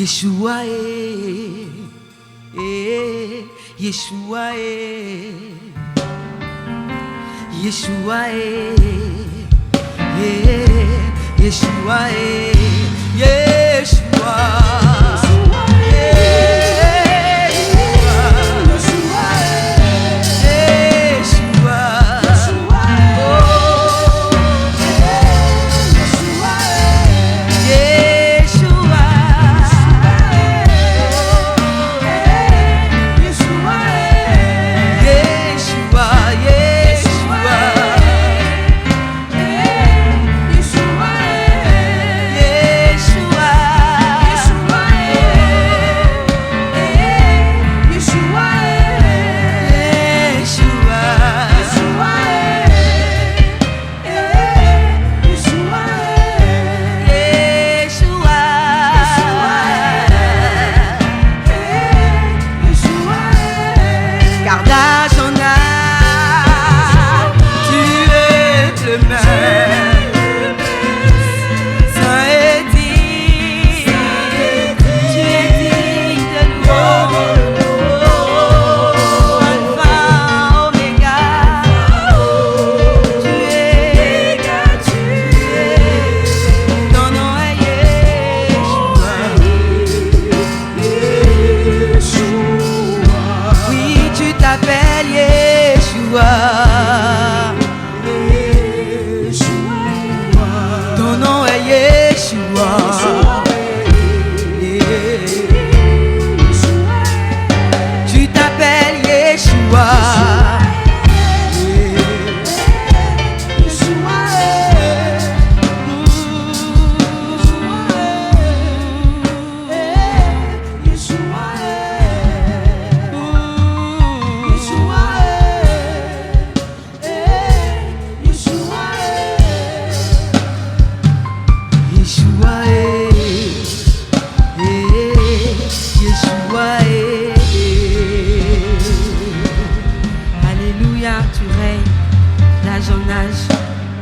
Yeshua Yeshua Yeshua Yeshua Yeshua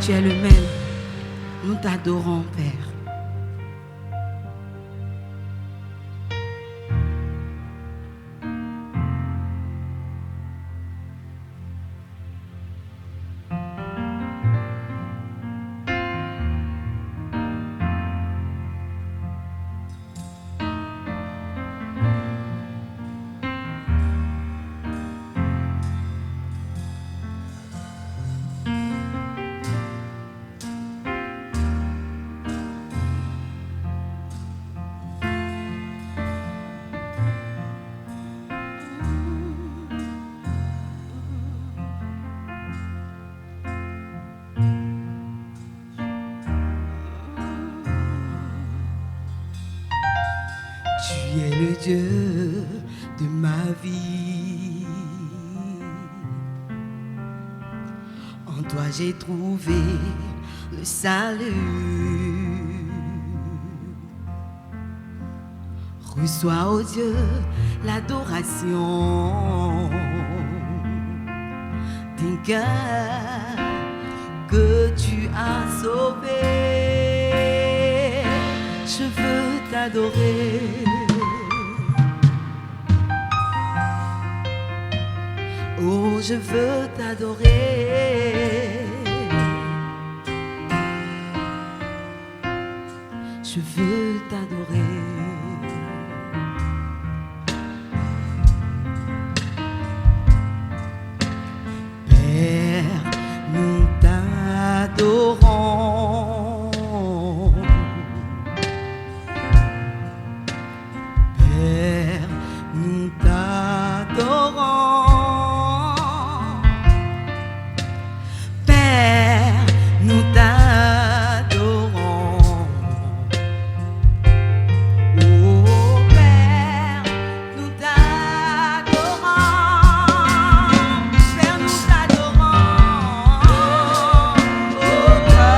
Tu es le même. Nous t'adorons, Père. Tu es le Dieu de ma vie. En toi j'ai trouvé le salut. Reçois, ô Dieu, l'adoration d'un cœur que tu as sauvé. Je veux t'adorer. Oh, je veux t'adorer. Je veux t'adorer. Père, nous t'adorons. Père, nous t'adorons. Père, nous t'adorons. Oh Père, nous t'adorons. Père, nous t'adorons. Oh Père.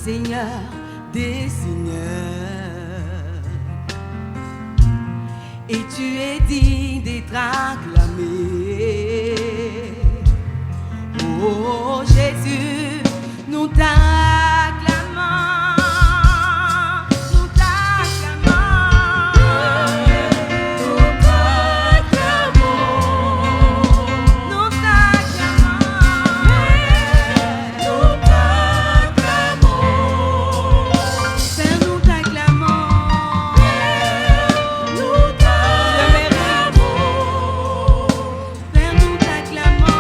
Seigneur des seigneurs. Et tu es digne d'être acclamé. Oh Jésus, nous t'acclamons, nous t'acclamons, nous t'acclamons, nous t'acclamons, nous t'acclamons. Père, nous t'acclamons, nous t'acclamons. Père, nous t'acclamons.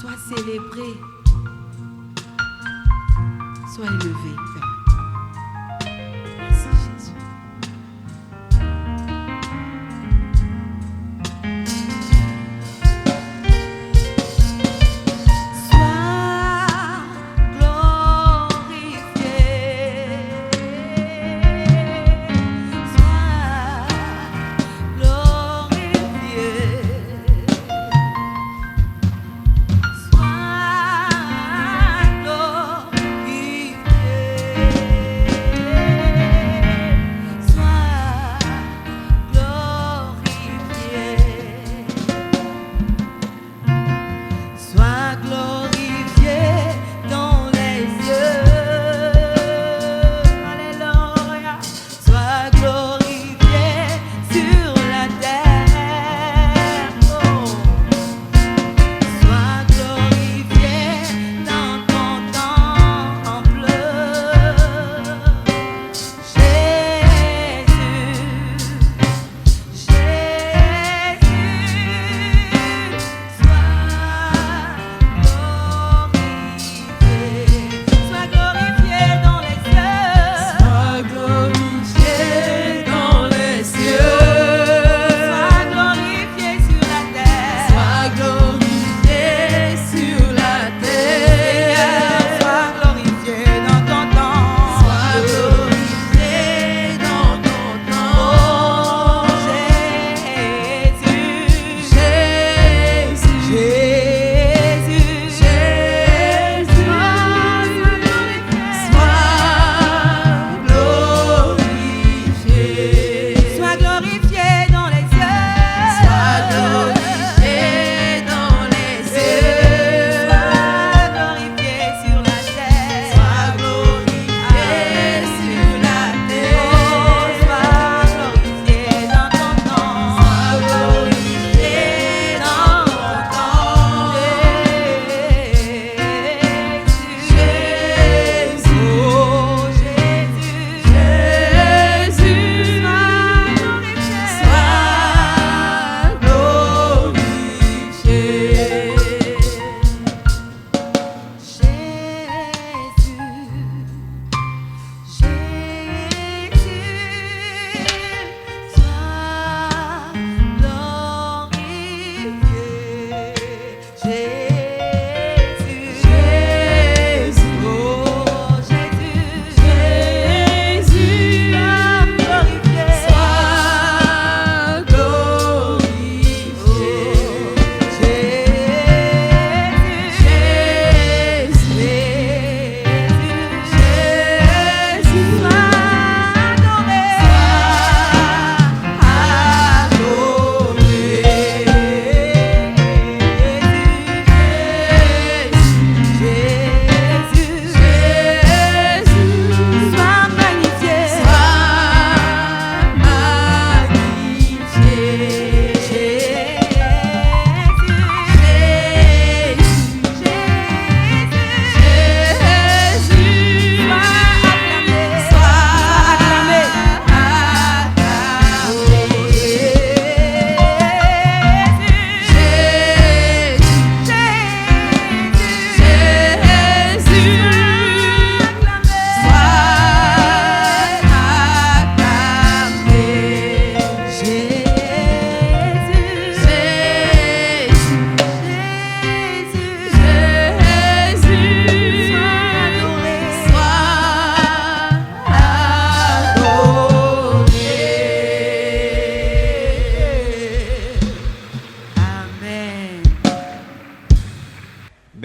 Sois célébré. Sois élevé, Père. Merci, Jésus.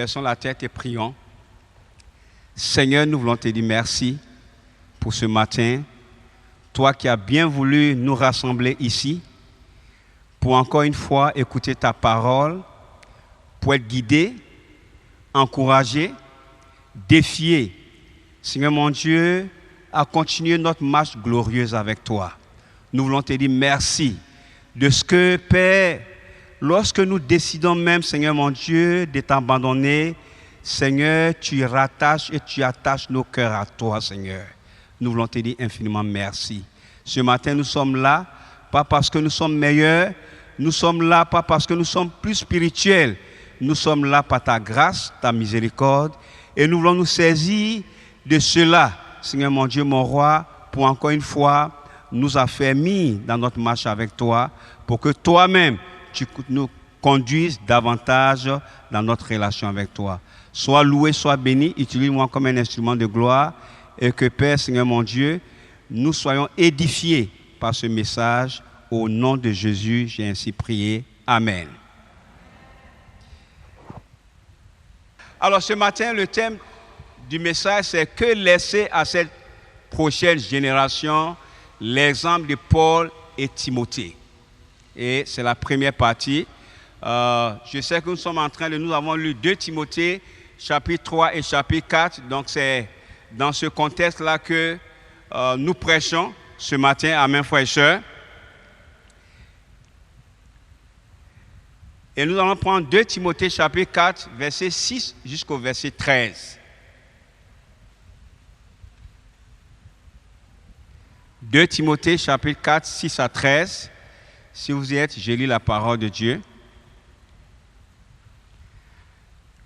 Baissons la tête et prions. Seigneur, nous voulons te dire merci pour ce matin. Toi qui as bien voulu nous rassembler ici pour encore une fois écouter ta parole, pour être guidé, encouragé, défié. Seigneur mon Dieu, à continuer notre marche glorieuse avec toi. Nous voulons te dire merci de ce que, Père, lorsque nous décidons même, Seigneur mon Dieu, de t'abandonner, Seigneur, tu rattaches et tu attaches nos cœurs à toi, Seigneur. Nous voulons te dire infiniment merci. Ce matin, nous sommes là, pas parce que nous sommes meilleurs, nous sommes là, pas parce que nous sommes plus spirituels, nous sommes là par ta grâce, ta miséricorde, et nous voulons nous saisir de cela, Seigneur mon Dieu, mon roi, pour encore une fois nous affermir dans notre marche avec toi, pour que toi-même, tu nous conduises davantage dans notre relation avec toi. Sois loué, sois béni, utilise-moi comme un instrument de gloire, et que Père, Seigneur mon Dieu, nous soyons édifiés par ce message. Au nom de Jésus, j'ai ainsi prié. Amen. Alors ce matin, le thème du message, c'est que laisser à cette prochaine génération l'exemple de Paul et Timothée. Et c'est la première partie. Je sais que nous avons lu 2 Timothée, chapitre 3 et chapitre 4. Donc c'est dans ce contexte-là que nous prêchons ce matin. Amen, frères et sœurs. Et nous allons prendre 2 Timothée chapitre 4, verset 6 jusqu'au verset 13. 2 Timothée chapitre 4, 6 à 13. Si vous y êtes, je lis la parole de Dieu.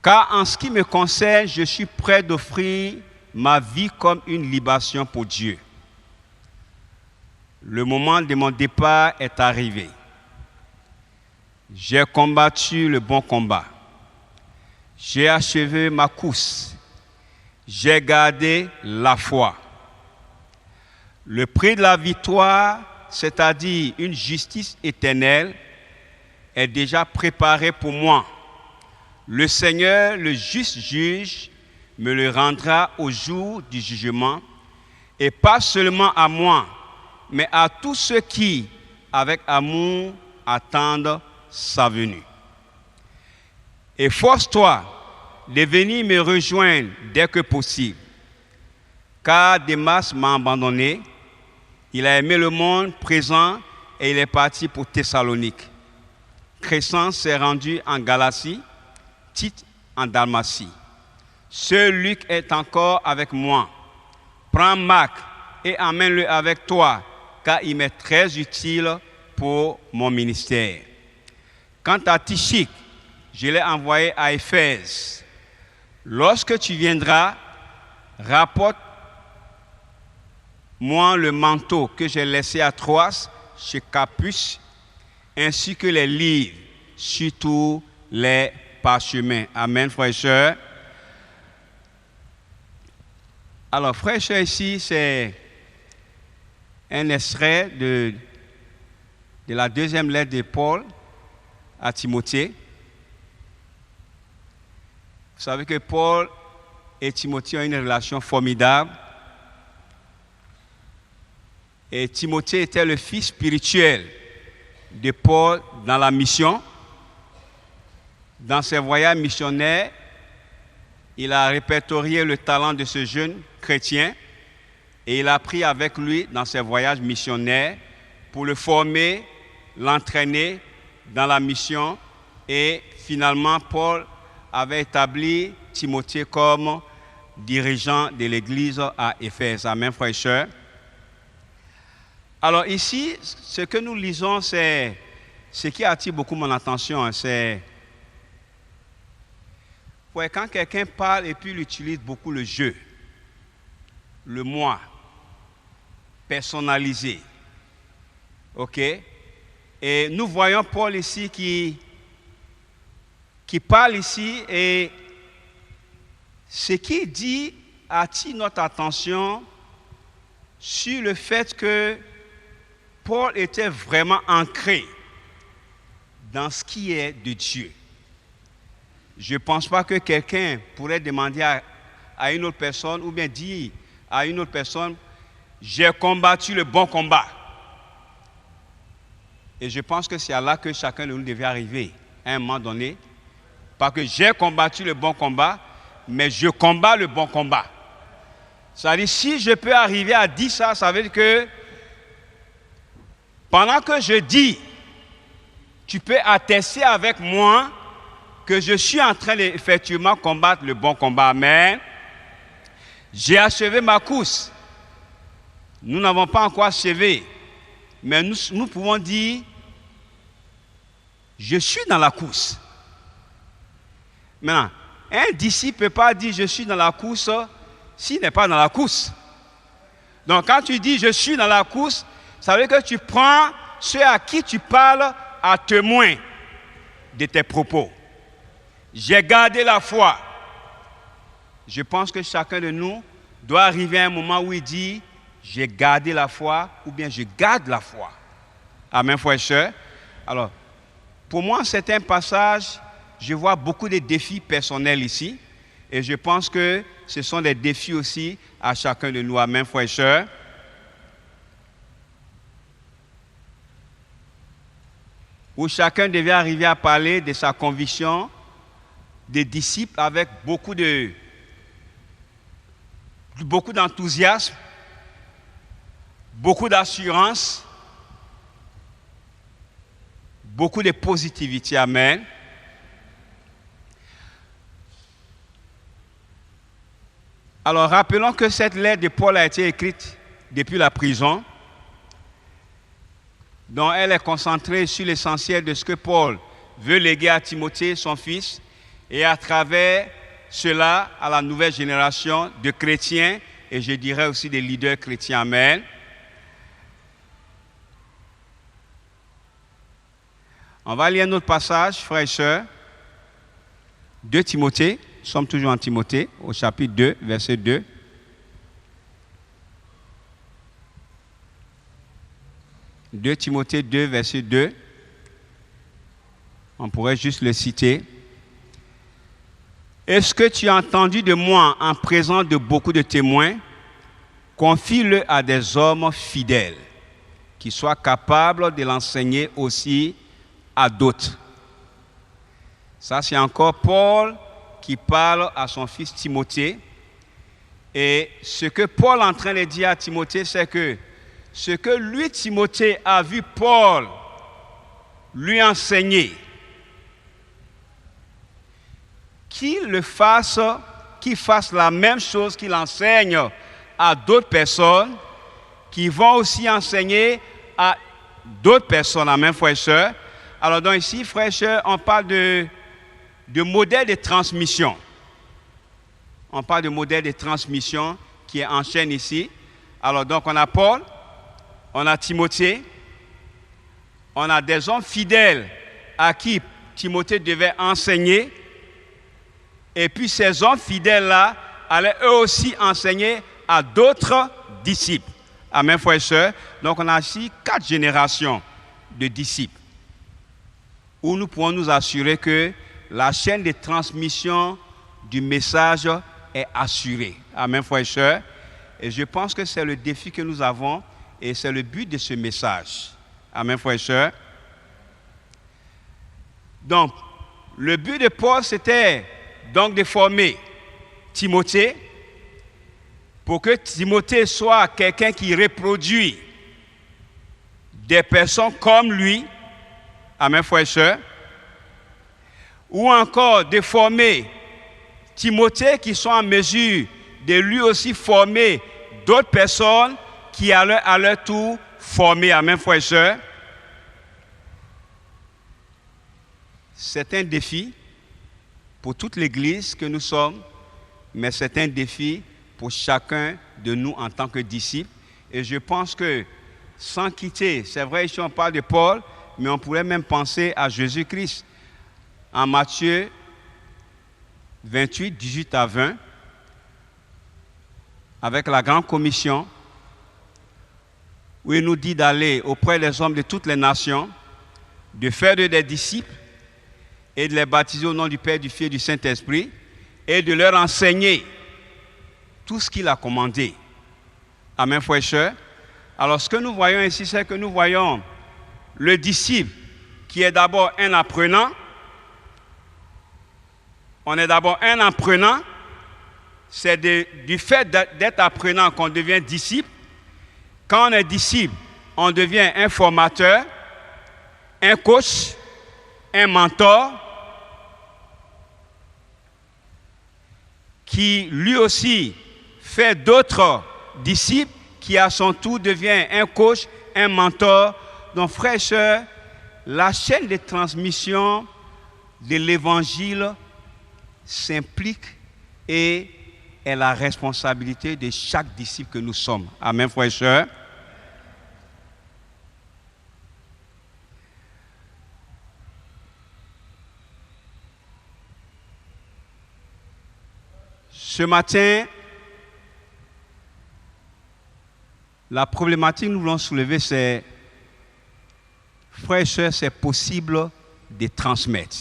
Car en ce qui me concerne, je suis prêt d'offrir ma vie comme une libation pour Dieu. Le moment de mon départ est arrivé. J'ai combattu le bon combat. J'ai achevé ma course. J'ai gardé la foi. Le prix de la victoire, c'est-à-dire une justice éternelle, est déjà préparé pour moi. Le Seigneur, le juste juge, me le rendra au jour du jugement, et pas seulement à moi, mais à tous ceux qui, avec amour, attendent sa venue. Efforce-toi de venir me rejoindre dès que possible, car Démas m'a abandonné. Il a aimé le monde présent et il est parti pour Thessalonique. Crescence s'est rendu en Galatie, Tite en Dalmatie. Seul Luc est encore avec moi. Prends Marc et emmène-le avec toi, car il m'est très utile pour mon ministère. Quant à Tychique, je l'ai envoyé à Éphèse. Lorsque tu viendras, rapporte-moi le manteau que j'ai laissé à Troas chez Carpus, ainsi que les livres, surtout les parchemins. Amen, frères et sœurs. Alors, frères et sœurs, ici, c'est un extrait de la deuxième lettre de Paul à Timothée. Vous savez que Paul et Timothée ont une relation formidable. Et Timothée était le fils spirituel de Paul dans la mission. Dans ses voyages missionnaires, il a répertorié le talent de ce jeune chrétien et il a pris avec lui dans ses voyages missionnaires pour le former, l'entraîner dans la mission. Et finalement, Paul avait établi Timothée comme dirigeant de l'église à Éphèse. Amen, frères et sœurs. Alors ici, ce que nous lisons, c'est ce qui attire beaucoup mon attention. C'est quand quelqu'un parle et puis il utilise beaucoup le je, le moi, personnalisé. OK? Et nous voyons Paul ici qui parle ici et ce qu'il dit attire notre attention sur le fait que Paul était vraiment ancré dans ce qui est de Dieu. Je ne pense pas que quelqu'un pourrait demander à une autre personne ou bien dire à une autre personne « J'ai combattu le bon combat ». Et je pense que c'est à là que chacun de nous devait arriver à un moment donné. Pas que j'ai combattu le bon combat, mais je combats le bon combat. C'est-à-dire, si je peux arriver à dire ça, ça veut dire que pendant que je dis, tu peux attester avec moi que je suis en train d'effectivement combattre le bon combat. Amen. J'ai achevé ma course. Nous n'avons pas encore achevé. Mais nous pouvons dire, je suis dans la course. Maintenant, un disciple ne peut pas dire, je suis dans la course s'il n'est pas dans la course. Donc quand tu dis je suis dans la course, ça veut dire que tu prends ceux à qui tu parles à témoin de tes propos. J'ai gardé la foi. Je pense que chacun de nous doit arriver à un moment où il dit j'ai gardé la foi ou bien je garde la foi. Amen, frères et sœurs. Alors, pour moi, c'est un passage, je vois beaucoup de défis personnels ici et je pense que ce sont des défis aussi à chacun de nous. Amen, frères et sœurs. Où chacun devait arriver à parler de sa conviction des disciples avec beaucoup d'enthousiasme, beaucoup d'assurance, beaucoup de positivité. Amen. Alors, rappelons que cette lettre de Paul a été écrite depuis la prison, dont elle est concentrée sur l'essentiel de ce que Paul veut léguer à Timothée, son fils, et à travers cela à la nouvelle génération de chrétiens, et je dirais aussi des leaders chrétiens. Amen. On va lire notre passage, frères et sœurs, de Timothée. Nous sommes toujours en Timothée, au chapitre 2, verset 2. De Timothée 2, verset 2. On pourrait juste le citer. Est-ce que tu as entendu de moi en présence de beaucoup de témoins? Confie-le à des hommes fidèles, qui soient capables de l'enseigner aussi à d'autres. Ça, c'est encore Paul qui parle à son fils Timothée. Et ce que Paul est en train de dire à Timothée, c'est que ce que lui, Timothée, a vu Paul lui enseigner, qu'il fasse la même chose qu'il enseigne à d'autres personnes qui vont aussi enseigner à d'autres personnes. Amen, frères et sœurs. Alors donc ici, frères et sœurs, on parle de modèle de transmission. On parle de modèle de transmission qui est en chaîne ici. Alors donc on a Paul, on a Timothée, on a des hommes fidèles à qui Timothée devait enseigner. Et puis ces hommes fidèles-là allaient eux aussi enseigner à d'autres disciples. Amen, frères et sœurs. Donc on a ici 4 générations de disciples où nous pourrons nous assurer que la chaîne de transmission du message est assurée. Amen, frères et sœurs. Et je pense que c'est le défi que nous avons et c'est le but de ce message. Amen, frères et sœurs. Donc, le but de Paul, c'était donc de former Timothée pour que Timothée soit quelqu'un qui reproduit des personnes comme lui. Amen, frères et sœurs. Ou encore de former Timothée qui soit en mesure de lui aussi former d'autres personnes qui à leur tour former. Amen, frères et sœurs. C'est un défi pour toute l'Église que nous sommes, mais c'est un défi pour chacun de nous en tant que disciples. Et je pense que sans quitter, c'est vrai ici on parle de Paul, mais on pourrait même penser à Jésus-Christ. En Matthieu 28, 18 à 20, avec la grande commission, où il nous dit d'aller auprès des hommes de toutes les nations, de faire d'eux des disciples et de les baptiser au nom du Père, du Fils et du Saint-Esprit, et de leur enseigner tout ce qu'il a commandé. Amen, frères et sœurs. Alors, ce que nous voyons ici, c'est que nous voyons le disciple qui est d'abord un apprenant. On est d'abord un apprenant. C'est du fait d'être apprenant qu'on devient disciple. Quand on est disciple, on devient un formateur, un coach, un mentor, qui lui aussi fait d'autres disciples, qui à son tour devient un coach, un mentor. Donc, frères et sœurs, la chaîne de transmission de l'Évangile s'implique et est la responsabilité de chaque disciple que nous sommes. Amen, frères et sœurs. Ce matin, la problématique que nous voulons soulever, c'est, frères et sœurs, c'est possible de transmettre.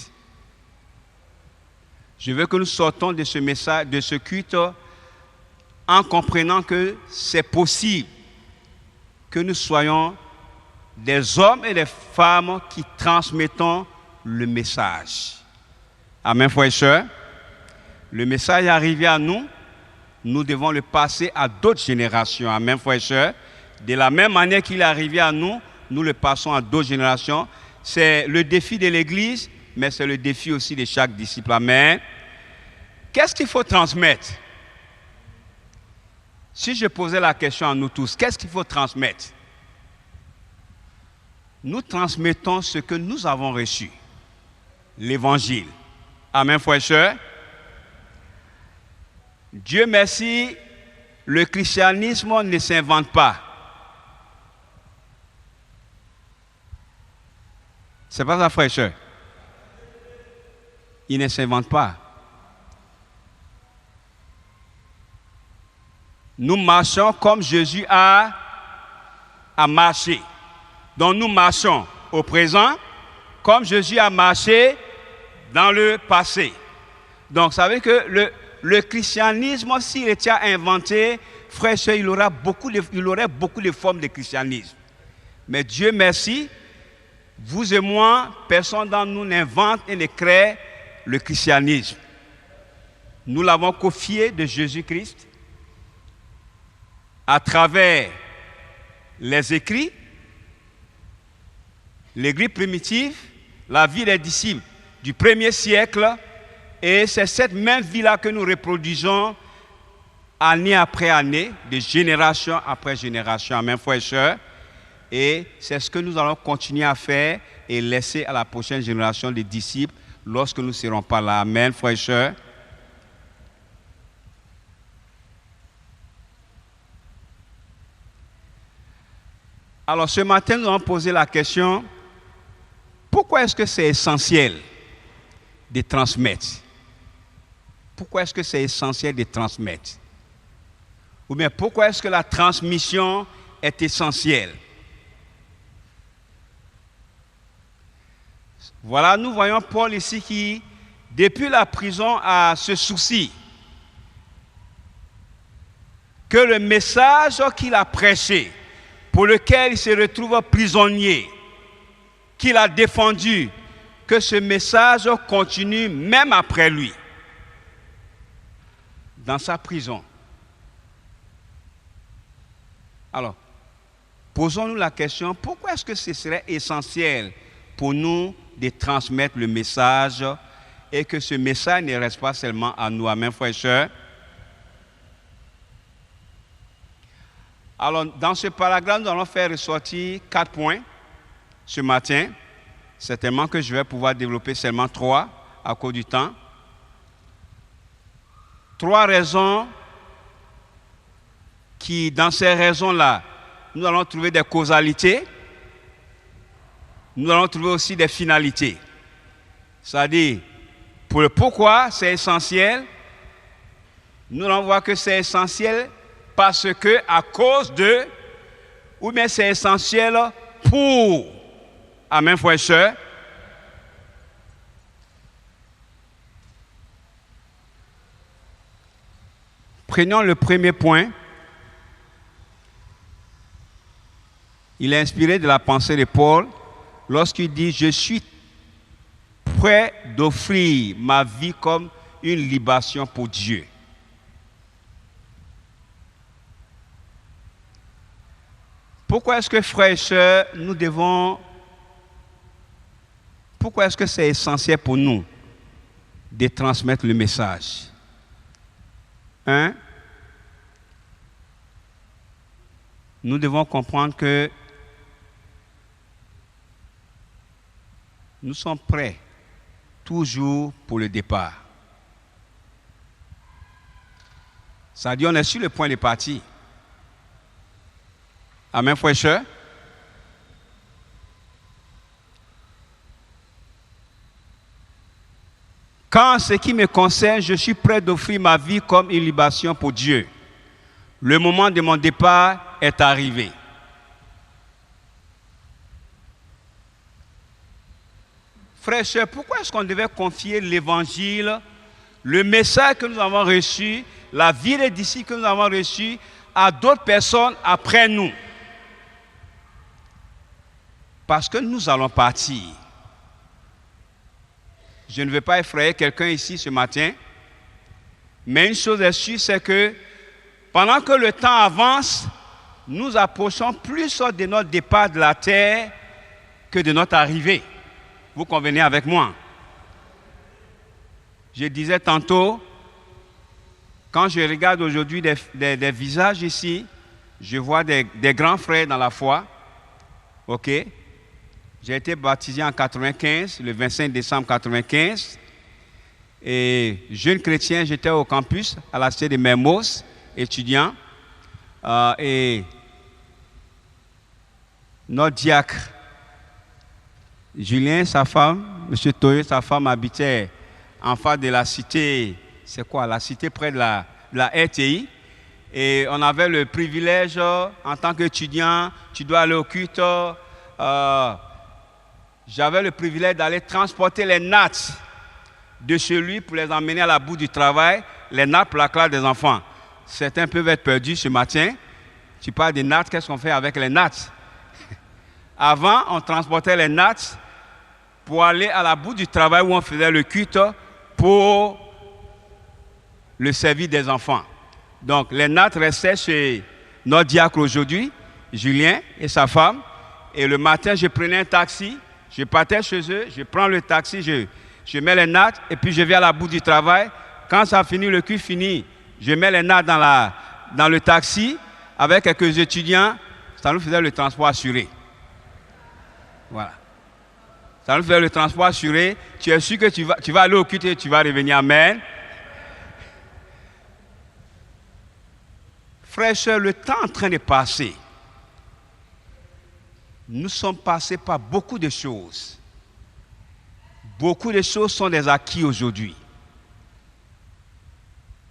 Je veux que nous sortons de ce message, de ce culte, en comprenant que c'est possible que nous soyons des hommes et des femmes qui transmettons le message. Amen, frères et sœurs. Le message est arrivé à nous, nous devons le passer à d'autres générations. Amen, frères et sœurs. De la même manière qu'il est arrivé à nous, nous le passons à d'autres générations. C'est le défi de l'Église, mais c'est le défi aussi de chaque disciple. Amen. Qu'est-ce qu'il faut transmettre? Si je posais la question à nous tous, qu'est-ce qu'il faut transmettre? Nous transmettons ce que nous avons reçu, l'Évangile. Amen, frères et sœurs. Dieu merci, le christianisme ne s'invente pas. C'est pas ça, frère et sœur. Il ne s'invente pas. Nous marchons comme Jésus a marché. Donc nous marchons au présent comme Jésus a marché dans le passé. Donc ça veut dire que le christianisme, s'il était inventé, frère et sœur, il aurait beaucoup de formes de christianisme. Mais Dieu merci, vous et moi, personne d'entre nous n'invente et ne crée le christianisme. Nous l'avons confié de Jésus-Christ à travers les écrits, l'église primitive, la vie des disciples du premier siècle. Et c'est cette même vie-là que nous reproduisons année après année, de génération après génération. Amen, frères et sœurs. Et c'est ce que nous allons continuer à faire et laisser à la prochaine génération de disciples lorsque nous ne serons pas là. Amen, frères et sœurs. Alors ce matin, nous allons poser la question, pourquoi est-ce que c'est essentiel de transmettre? Pourquoi est-ce que c'est essentiel de transmettre? Ou bien pourquoi est-ce que la transmission est essentielle? Voilà, nous voyons Paul ici qui, depuis la prison, a ce souci que le message qu'il a prêché, pour lequel il se retrouve prisonnier, qu'il a défendu, que ce message continue même après lui, dans sa prison. Alors, posons-nous la question, pourquoi est-ce que ce serait essentiel pour nous de transmettre le message et que ce message ne reste pas seulement à nous? Amen, frères et sœurs. Alors, dans ce paragraphe, nous allons faire ressortir 4 points ce matin. Certainement que je vais pouvoir développer seulement 3 à cause du temps. 3 raisons qui, dans ces raisons-là, nous allons trouver des causalités. Nous allons trouver aussi des finalités. C'est-à-dire, pour le pourquoi c'est essentiel, nous allons voir que c'est essentiel parce que, à cause de, ou bien c'est essentiel pour. Amen, frères et sœurs. Prenons le premier point. Il est inspiré de la pensée de Paul lorsqu'il dit « Je suis prêt d'offrir ma vie comme une libation pour Dieu ». Pourquoi est-ce que, frères et sœurs, nous devons... Pourquoi est-ce que c'est essentiel pour nous de transmettre le message? 1. Nous devons comprendre que nous sommes prêts toujours pour le départ. Ça dit, on est sur le point de partir. Amen, frère et sœur. Quand ce qui me concerne, je suis prêt d'offrir ma vie comme une libation pour Dieu. Le moment de mon départ est arrivé. Frères et sœurs, pourquoi est-ce qu'on devait confier l'évangile, le message que nous avons reçu, la vie des disciples que nous avons reçu à d'autres personnes après nous? Parce que nous allons partir. Je ne veux pas effrayer quelqu'un ici ce matin, mais une chose est sûre, c'est que pendant que le temps avance, nous approchons plus de notre départ de la terre que de notre arrivée. Vous convenez avec moi? Je disais tantôt, quand je regarde aujourd'hui des visages ici, je vois des grands frères dans la foi. OK? J'ai été baptisé en 95, le 25 décembre 95. Et jeune chrétien, j'étais au campus, à la cité de Mermoz, étudiant. Et notre diacre, Julien, sa femme, M. Toye, sa femme habitait en face de la cité, c'est quoi? La cité près de la RTI. Et on avait le privilège, en tant qu'étudiant, tu dois aller au culte. J'avais le privilège d'aller transporter les nattes de chez lui pour les emmener à la bout du travail, les nattes pour la classe des enfants. Certains peuvent être perdus ce matin. Tu parles des nattes, qu'est-ce qu'on fait avec les nattes? Avant, on transportait les nattes pour aller à la bout du travail où on faisait le culte pour le service des enfants. Donc, les nattes restaient chez notre diacre aujourd'hui, Julien et sa femme. Et le matin, je prenais un taxi, je partais chez eux, je prends le taxi, je mets les nattes et puis je vais à la bout du travail. Quand ça finit, le culte finit, je mets les nattes dans le taxi avec quelques étudiants. Ça nous faisait le transport assuré. Voilà. Ça nous faisait le transport assuré. Tu es sûr que tu vas aller au culte et tu vas revenir. Amen. Frères et sœurs, le temps est en train de passer. Nous sommes passés par beaucoup de choses. Beaucoup de choses sont des acquis aujourd'hui.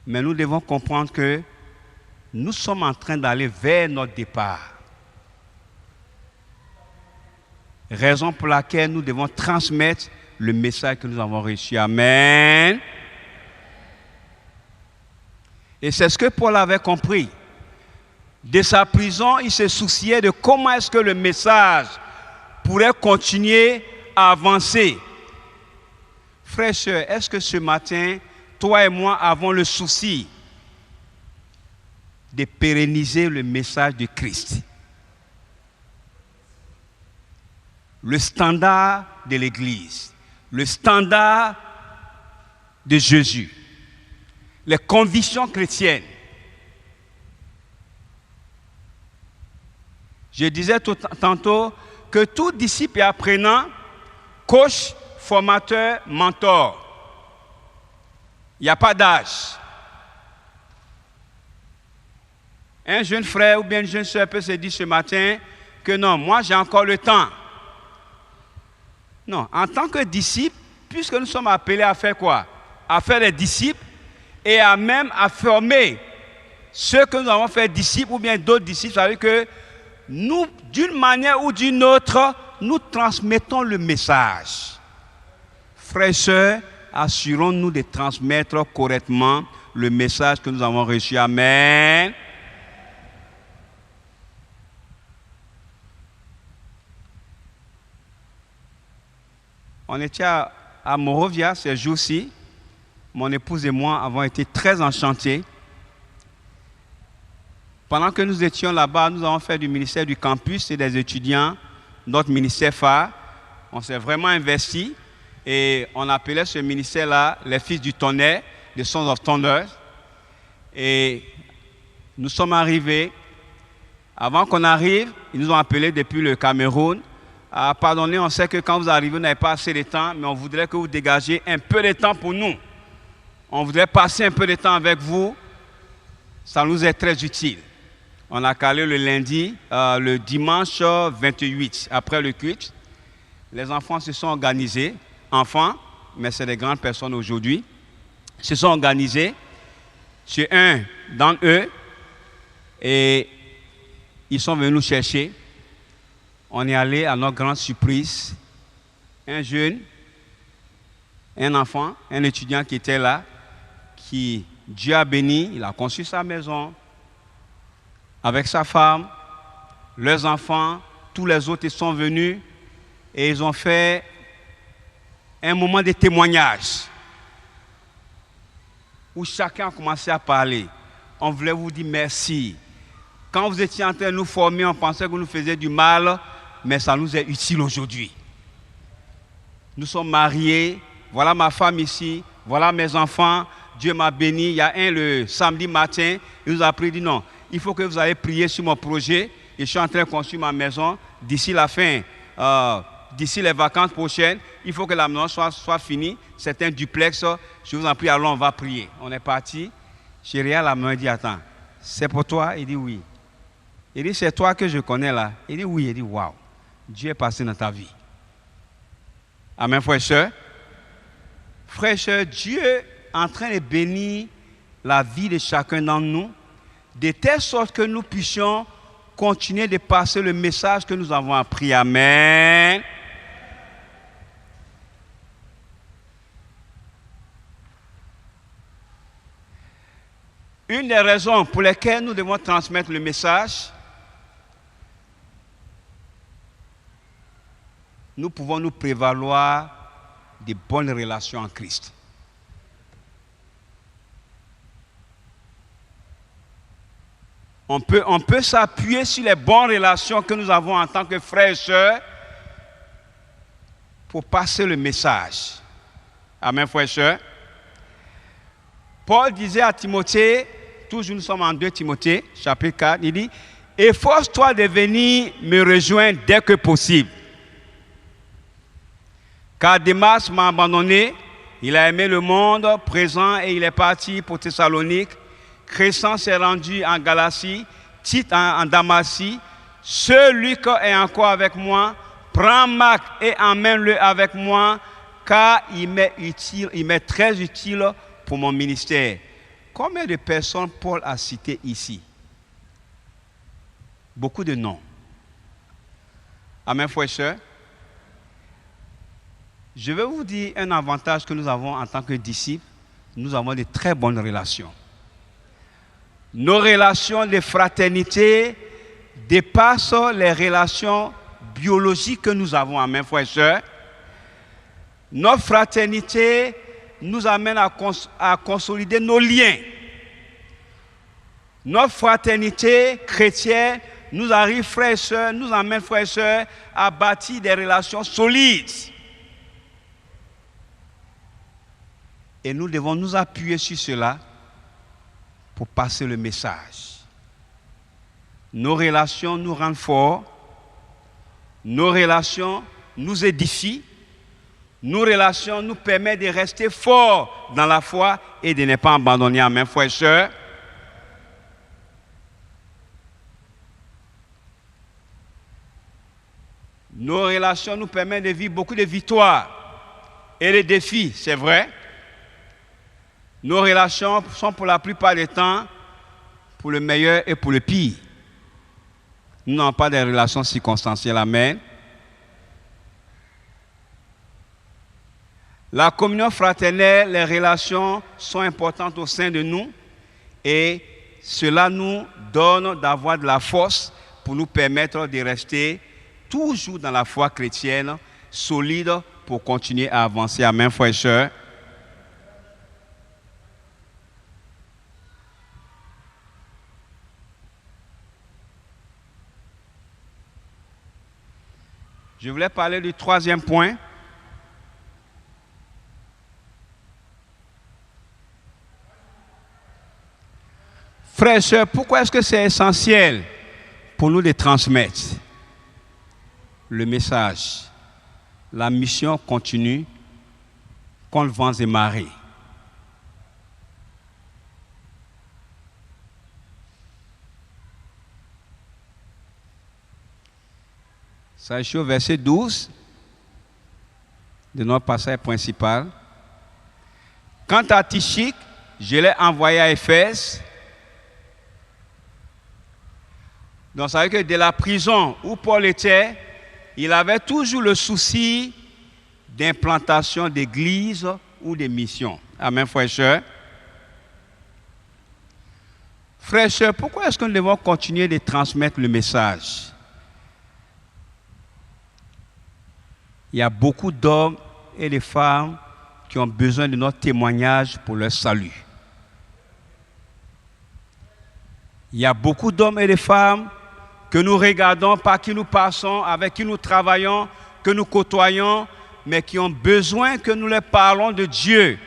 Mais nous devons comprendre que nous sommes en train d'aller vers notre départ. Raison pour laquelle nous devons transmettre le message que nous avons reçu. Amen. Et c'est ce que Paul avait compris. De sa prison, il se souciait de comment est-ce que le message pourrait continuer à avancer. Frères et sœurs, est-ce que ce matin, toi et moi avons le souci de pérenniser le message de Christ? Le standard de l'Église, le standard de Jésus, les convictions chrétiennes. Je disais tantôt que tout disciple et apprenant, coach, formateur, mentor. Il n'y a pas d'âge. Un jeune frère ou bien une jeune soeur peut se dire ce matin que non, moi j'ai encore le temps. Non, en tant que disciple, puisque nous sommes appelés à faire quoi? À faire des disciples et à même à former ceux que nous avons fait disciples ou bien d'autres disciples. Ça veut dire que nous, d'une manière ou d'une autre, nous transmettons le message. Frères et sœurs, assurons-nous de transmettre correctement le message que nous avons reçu. Amen. On était à Morovia ces jours-ci. Mon épouse et moi avons été très enchantés. Pendant que nous étions là-bas, nous avons fait du ministère du campus et des étudiants, notre ministère phare. On s'est vraiment investi et on appelait ce ministère-là les Fils du Tonnerre, les Sons of Thunder. Et nous sommes arrivés. Avant qu'on arrive, ils nous ont appelés depuis le Cameroun. Ah, pardonnez, on sait que quand vous arrivez, vous n'avez pas assez de temps, mais on voudrait que vous dégagiez un peu de temps pour nous. On voudrait passer un peu de temps avec vous Ça nous est très utile. On a calé le lundi, le dimanche 28, après le culte. Les enfants se sont organisés, enfants, mais c'est des grandes personnes aujourd'hui, se sont organisés sur un d'entre eux et ils sont venus nous chercher. On est allé à notre grande surprise. Un jeune, un enfant, un étudiant qui était là, qui Dieu a béni, il a construit sa maison avec sa femme, leurs enfants, tous les autres ils sont venus et ils ont fait un moment de témoignage où chacun a commencé à parler. On voulait vous dire merci. Quand vous étiez en train de nous former, on pensait que vous nous faisiez du mal, mais ça nous est utile aujourd'hui. Nous sommes mariés, voilà ma femme ici, voilà mes enfants, Dieu m'a béni. Il y a un le samedi matin, il nous a pris, dit non, il faut que vous allez prier sur mon projet. Et je suis en train de construire ma maison. D'ici la fin, d'ici les vacances prochaines, il faut que la maison soit finie. C'est un duplex. Je vous en prie, allons, on va prier. On est parti. Chérie à la main dit, attends, c'est pour toi? Il dit oui. Il dit, c'est toi que je connais là? Il dit oui. Il dit, waouh, Dieu est passé dans ta vie. Amen, frère et soeur. Frère et soeur, Dieu est en train de bénir la vie de chacun d'entre nous, de telle sorte que nous puissions continuer de passer le message que nous avons appris. Amen. Une des raisons pour lesquelles nous devons transmettre le message, nous pouvons nous prévaloir de bonnes relations en Christ. On peut s'appuyer sur les bonnes relations que nous avons en tant que frères et sœurs pour passer le message. Amen, frères et sœurs. Paul disait à Timothée, toujours nous sommes en 2 Timothée, chapitre 4, il dit, « Efforce-toi de venir me rejoindre dès que possible. Car Démas m'a abandonné, il a aimé le monde présent et il est parti pour Thessalonique. Crescens s'est rendu en Galatie, Tite en Damasie. Celui qui est encore avec moi, prends Marc et emmène-le avec moi, car il m'est très utile pour mon ministère. » Combien de personnes Paul a citées ici? Beaucoup de noms. Amen, frères et sœurs. Je vais vous dire un avantage que nous avons en tant que disciples. Nous avons de très bonnes relations. Nos relations de fraternité dépassent les relations biologiques que nous avons. Amen, frères et sœurs. Notre fraternité nous amène à consolider nos liens. Notre fraternité chrétienne nous arrive, frères et sœurs, nous amène, frères et sœurs, à bâtir des relations solides. Et nous devons nous appuyer sur cela pour passer le message. Nos relations nous rendent forts, nos relations nous édifient, nos relations nous permettent de rester forts dans la foi et de ne pas abandonner. Amen, frères et sœurs. Nos relations nous permettent de vivre beaucoup de victoires et de défis, c'est vrai. Nos relations sont pour la plupart du temps pour le meilleur et pour le pire. Nous n'avons pas des relations circonstancielles. Amen. La communion fraternelle, les relations sont importantes au sein de nous et cela nous donne d'avoir de la force pour nous permettre de rester toujours dans la foi chrétienne, solide pour continuer à avancer. Amen, frères et sœurs. Je voulais parler du 3e point. Frères et sœurs, pourquoi est-ce que c'est essentiel pour nous de transmettre le message? La mission continue contre vents et marées. Ça échoue au verset 12 de notre passage principal. Quant à Tychik, je l'ai envoyé à Éphèse. Donc, ça veut dire que de la prison où Paul était, il avait toujours le souci d'implantation d'églises ou de missions. Amen, frères et sœurs. Frères et sœurs, pourquoi est-ce que nous devons continuer de transmettre le message? Il y a beaucoup d'hommes et de femmes qui ont besoin de notre témoignage pour leur salut. Il y a beaucoup d'hommes et de femmes que nous regardons, par qui nous passons, avec qui nous travaillons, que nous côtoyons, mais qui ont besoin que nous leur parlons de Dieu,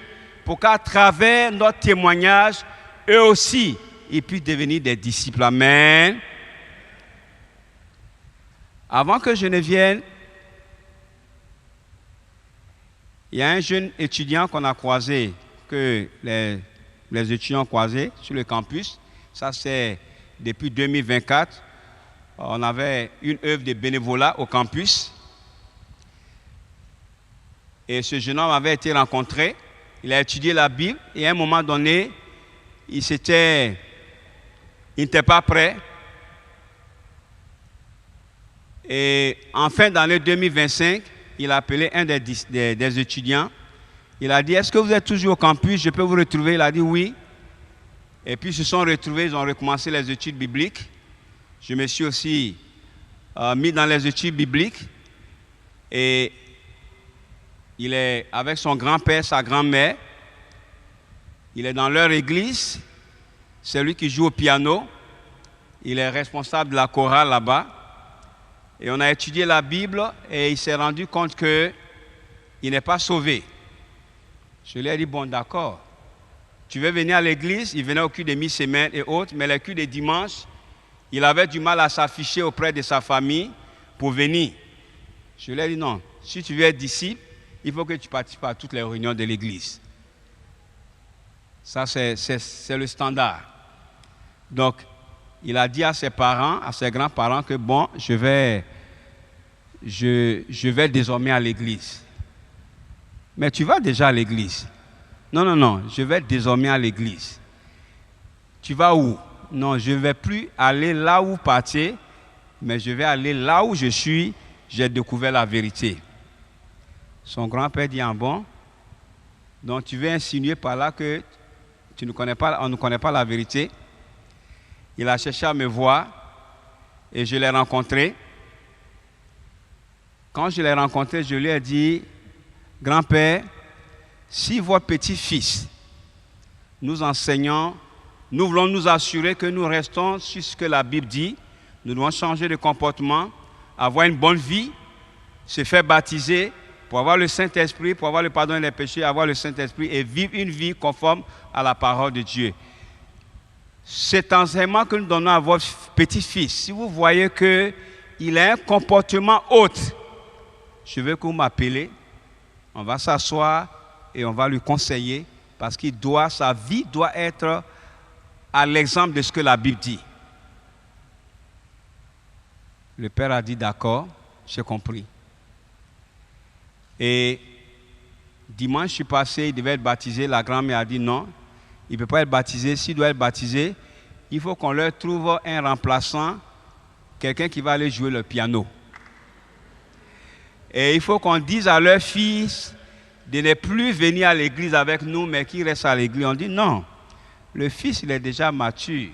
pour qu'à travers notre témoignage, eux aussi, ils puissent devenir des disciples. Amen. Avant que je ne vienne, il y a un jeune étudiant qu'on a croisé, que les étudiants ont croisé sur le campus. Ça, c'est depuis 2024. On avait une œuvre de bénévolat au campus. Et ce jeune homme avait été rencontré. Il a étudié la Bible. Et à un moment donné, il n'était pas prêt. Et en fin d'année 2025, il a appelé un des étudiants. Il a dit, est-ce que vous êtes toujours au campus? Je peux vous retrouver? Il a dit oui. Et puis ils se sont retrouvés, ils ont recommencé les études bibliques. Je me suis aussi mis dans les études bibliques. Et il est avec son grand-père, sa grand-mère. Il est dans leur église. C'est lui qui joue au piano. Il est responsable de la chorale là-bas. Et on a étudié la Bible et il s'est rendu compte qu'il n'est pas sauvé. Je lui ai dit, bon d'accord, tu veux venir à l'église? Il venait au culte des mi-semaines et autres, mais le culte des dimanches, il avait du mal à s'afficher auprès de sa famille pour venir. Je lui ai dit, non, si tu veux être disciple, il faut que tu participes à toutes les réunions de l'église. Ça, c'est le standard. Donc, il a dit à ses parents, à ses grands-parents que bon, je vais désormais à l'église. Mais tu vas déjà à l'église? Non, je vais désormais à l'église. Tu vas où? Non, je ne vais plus aller là où vous partez, mais je vais aller là où je suis, j'ai découvert la vérité. Son grand-père dit, ah bon? Donc tu veux insinuer par là que on ne connaît pas la vérité? Il a cherché à me voir et je l'ai rencontré. Quand je l'ai rencontré, je lui ai dit, grand-père, si votre petit-fils nous enseignons, nous voulons nous assurer que nous restons sur ce que la Bible dit, nous devons changer de comportement, avoir une bonne vie, se faire baptiser pour avoir le Saint-Esprit, pour avoir le pardon des péchés, avoir le Saint-Esprit et vivre une vie conforme à la parole de Dieu. Cet enseignement que nous donnons à votre petit-fils, si vous voyez qu'il a un comportement autre, je veux que vous m'appelez, on va s'asseoir et on va lui conseiller parce que sa vie doit être à l'exemple de ce que la Bible dit. Le père a dit d'accord, j'ai compris. Et dimanche passé, il devait être baptisé, la grand-mère a dit non. Il ne peut pas être baptisé. S'il doit être baptisé, il faut qu'on leur trouve un remplaçant, quelqu'un qui va aller jouer le piano. Et il faut qu'on dise à leur fils de ne plus venir à l'église avec nous, mais qu'il reste à l'église. On dit non, le fils, il est déjà mature.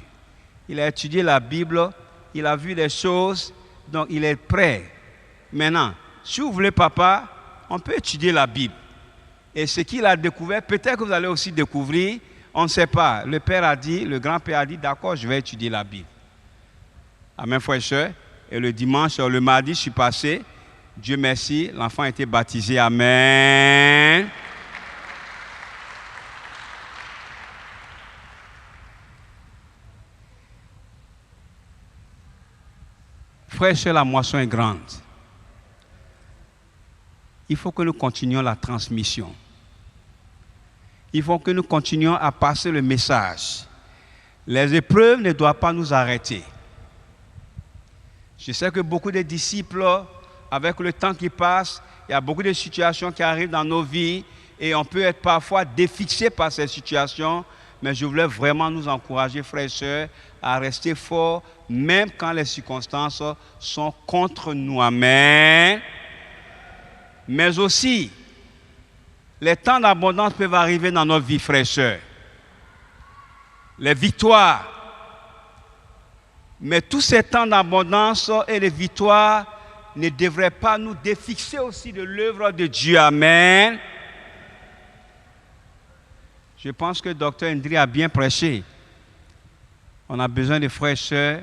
Il a étudié la Bible, il a vu des choses, donc il est prêt. Maintenant, si vous voulez, papa, on peut étudier la Bible. Et ce qu'il a découvert, peut-être que vous allez aussi découvrir. On ne sait pas. Le père a dit, le grand-père a dit, d'accord, je vais étudier la Bible. Amen, frères et sœurs. Et le dimanche, le mardi, je suis passé. Dieu merci, l'enfant a été baptisé. Amen. Frères et sœurs, la moisson est grande. Il faut que nous continuions la transmission. Il faut que nous continuions à passer le message. Les épreuves ne doivent pas nous arrêter. Je sais que beaucoup de disciples avec le temps qui passe, il y a beaucoup de situations qui arrivent dans nos vies et on peut être parfois défixé par ces situations. Mais je voulais vraiment nous encourager, frères et sœurs, à rester forts, même quand les circonstances sont contre nous. Amen. Mais aussi, les temps d'abondance peuvent arriver dans notre vie, frères et sœurs. Les victoires. Mais tous ces temps d'abondance et les victoires ne devraient pas nous défixer aussi de l'œuvre de Dieu. Amen. Je pense que Dr. Ndri a bien prêché. On a besoin de frères et sœurs,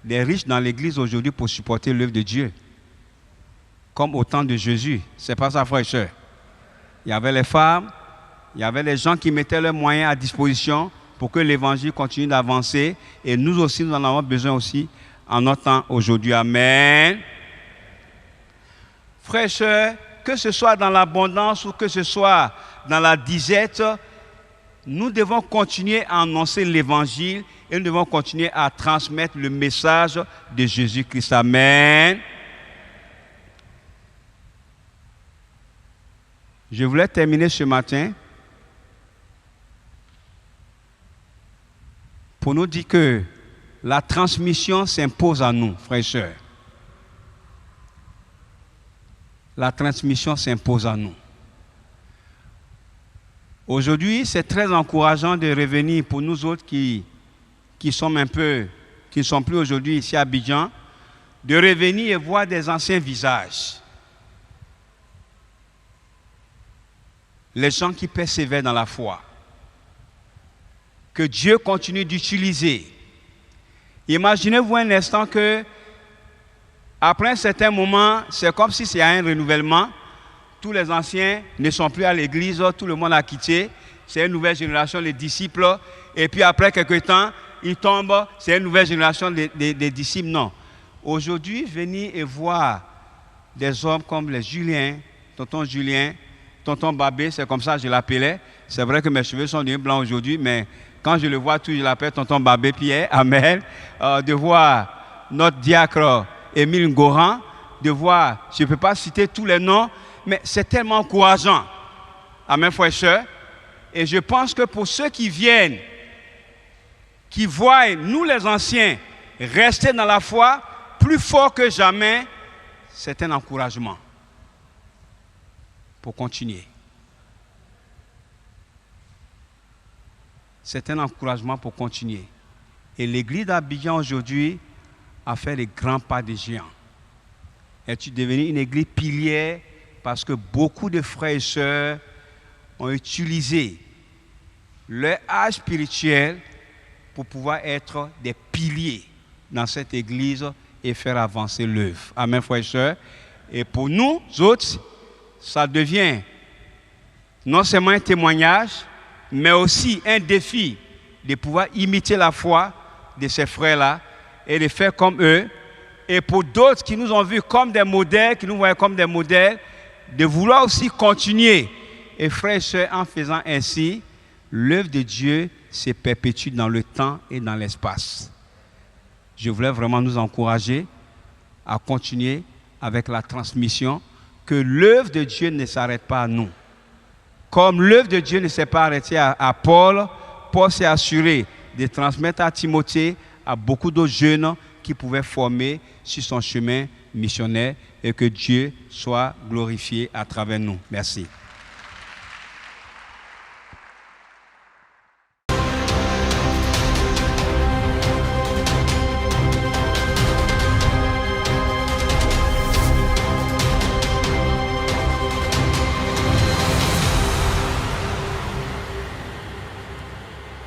des riches dans l'église aujourd'hui pour supporter l'œuvre de Dieu. Comme au temps de Jésus. C'est pas ça, frères et sœurs. Il y avait les femmes, il y avait les gens qui mettaient leurs moyens à disposition pour que l'évangile continue d'avancer. Et nous aussi, nous en avons besoin aussi en notre temps aujourd'hui. Amen. Frères et sœurs, que ce soit dans l'abondance ou que ce soit dans la disette, nous devons continuer à annoncer l'évangile et nous devons continuer à transmettre le message de Jésus-Christ. Amen. Je voulais terminer ce matin pour nous dire que la transmission s'impose à nous, frères et sœurs. La transmission s'impose à nous. Aujourd'hui, c'est très encourageant de revenir pour nous autres qui ne sont plus aujourd'hui ici à Abidjan, de revenir et voir des anciens visages. Les gens qui persévèrent dans la foi. Que Dieu continue d'utiliser. Imaginez-vous un instant que, après un certain moment, c'est comme si c'est un renouvellement. Tous les anciens ne sont plus à l'église, tout le monde a quitté. C'est une nouvelle génération, les disciples. Et puis après quelques temps, ils tombent, c'est une nouvelle génération des disciples. Non. Aujourd'hui, venir et voir des hommes comme les Julien, tonton Babé, c'est comme ça que je l'appelais. C'est vrai que mes cheveux sont devenus blancs aujourd'hui, mais quand je le vois tout, je l'appelle tonton Babé Pierre. Amen. De voir notre diacre Émile Ngoran, de voir, je ne peux pas citer tous les noms, mais c'est tellement encourageant. Amen, frères et sœurs. Et je pense que pour ceux qui viennent, qui voient nous les anciens rester dans la foi plus fort que jamais, c'est un encouragement pour continuer. C'est un encouragement pour continuer. Et l'église d'Abidjan aujourd'hui a fait les grands pas des géants. est devenue une église pilière parce que beaucoup de frères et sœurs ont utilisé leur âge spirituel pour pouvoir être des piliers dans cette église et faire avancer l'œuvre. Amen, frères et sœurs. Et pour nous autres, ça devient non seulement un témoignage, mais aussi un défi de pouvoir imiter la foi de ces frères-là et de faire comme eux. Et pour d'autres qui nous ont vus comme des modèles, qui nous voyaient comme des modèles, de vouloir aussi continuer. Et frères et sœurs, en faisant ainsi, l'œuvre de Dieu se perpétue dans le temps et dans l'espace. Je voulais vraiment nous encourager à continuer avec la transmission, que l'œuvre de Dieu ne s'arrête pas à nous. Comme l'œuvre de Dieu ne s'est pas arrêtée à Paul, Paul s'est assuré de transmettre à Timothée, à beaucoup d'autres jeunes qui pouvaient former sur son chemin missionnaire, et que Dieu soit glorifié à travers nous. Merci.